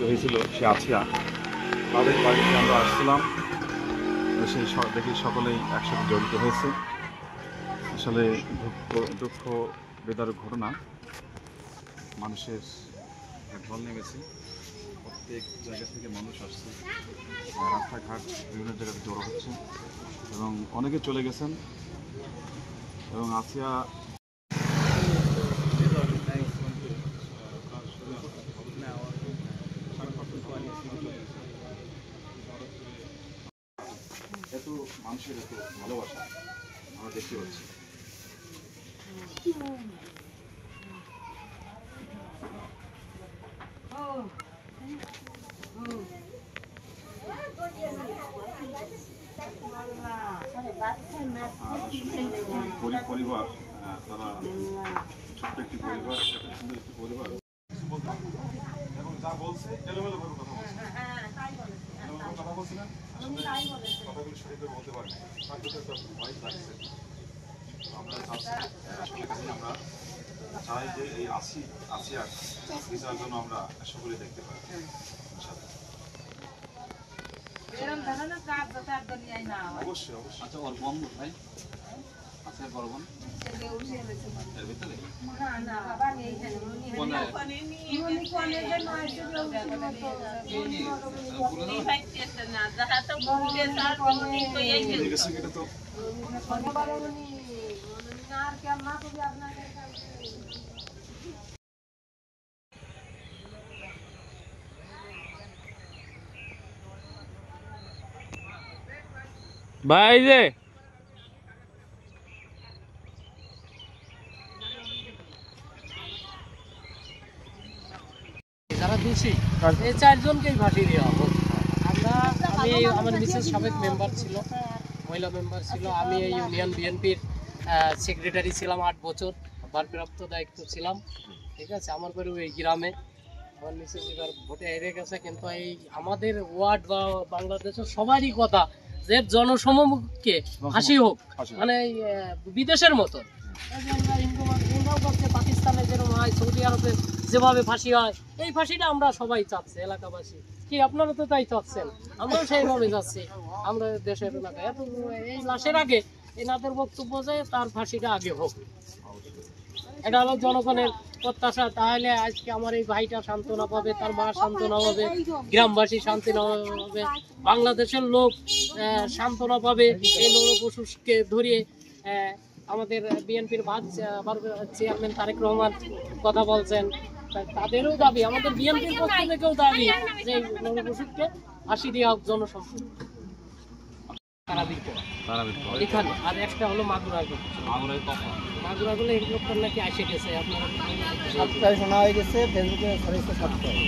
হয়েছিল সে আছিয়া তাদের বাড়িতে আমরা আসছিলাম, সেই দেখি সকলেই একসাথে জড়িত হয়েছে। আসলে দুঃখ বেদনার ঘটনা, মানুষের ঢল নেমেছে, প্রত্যেক জায়গা থেকে মানুষ আসছে, রাস্তাঘাট বিভিন্ন জায়গাতে জড়ো হচ্ছে এবং অনেকে চলে গেছেন এবং আসিয়া এত মানুষের এত ভালোবাসা আমরা দেখতে পাচ্ছি। পরিবার তারা ছোট্ট একটি পরিবার, সুন্দর একটি পরিবার এবং যা বলছে এলোমেলো ভাবে কথা বলছে, কথা বলছি না, কথাগুলো সঠিকভাবে বলতে পারি তার জন্য একটা ভয় লাগছে। আমরা আমরা চাই যে এই আসিয়ার বিচারের জন্য আমরা সকলে দেখতে পাই। অবশ্যই অবশ্যই। আচ্ছা, ওর বোন ভাই আছে, বড় বোন এর ভিতরে ভাই যে যারা দোষী এই চারজনকেই ফাঁসিয়ে দেওয়া হোক। আমি আমার মিসেস সাবেক মেম্বার ছিল, মহিলা মেম্বার ছিল, আমি এই ইউনিয়ন বিএনপির সেক্রেটারি ছিলাম 8 বছর, ভারপ্রাপ্ত দায়িত্ব ছিলাম। ঠিক আছে, আমার বাড়ি এই গ্রামে। আমার মিসেস এবার ভোটে হেরে গেছে, কিন্তু এই আমাদের ওয়ার্ড বা বাংলাদেশের সবারই কথা যে জনসমুখে ফাঁসি হোক, মানে বিদেশের মতো। পাকিস্তানে যেরকম হয়, সৌদি আরবে যেভাবে ফাঁসি হয়, এই ফাঁসিটা আমরা সবাই চাচ্ছি, এলাকাবাসী। কি আপনারা তো তাই চাচ্ছেন, আমরাও সেইভাবে যাচ্ছি। আমরা দেশের এলাকায় এত এই লাশের আগে এনাদের বক্তব্য যে তার ফাঁসিটা আগে হোক, এটা হলো জনগণের প্রত্যাশা। তাহলে আজকে আমার এই ভাইটা সান্ত্বনা পাবে, তার মা সান্ত্বনা পাবে, গ্রামবাসী সান্ত্বনা পাবে, বাংলাদেশের লোক সান্ত্বনা পাবে। এই নৌপশুকে ধরিয়ে আমাদের বিএনপির চেয়ারম্যান তারেক রহমান কথা বলছেন, তাদেরও দাবি, আমাদের বিএনপির পক্ষ থেকেও দাবি যে নৌপশুকে ফাঁসি দেওয়া হোক জনসম্পদ এখানে। আর একটা হলো মাগুরাগুলো হেলিকপ্টার নাকি এসে গেছে, আপনারা 7টায় শোনা হয়ে গেছে, ফেসবুকে 7টায়।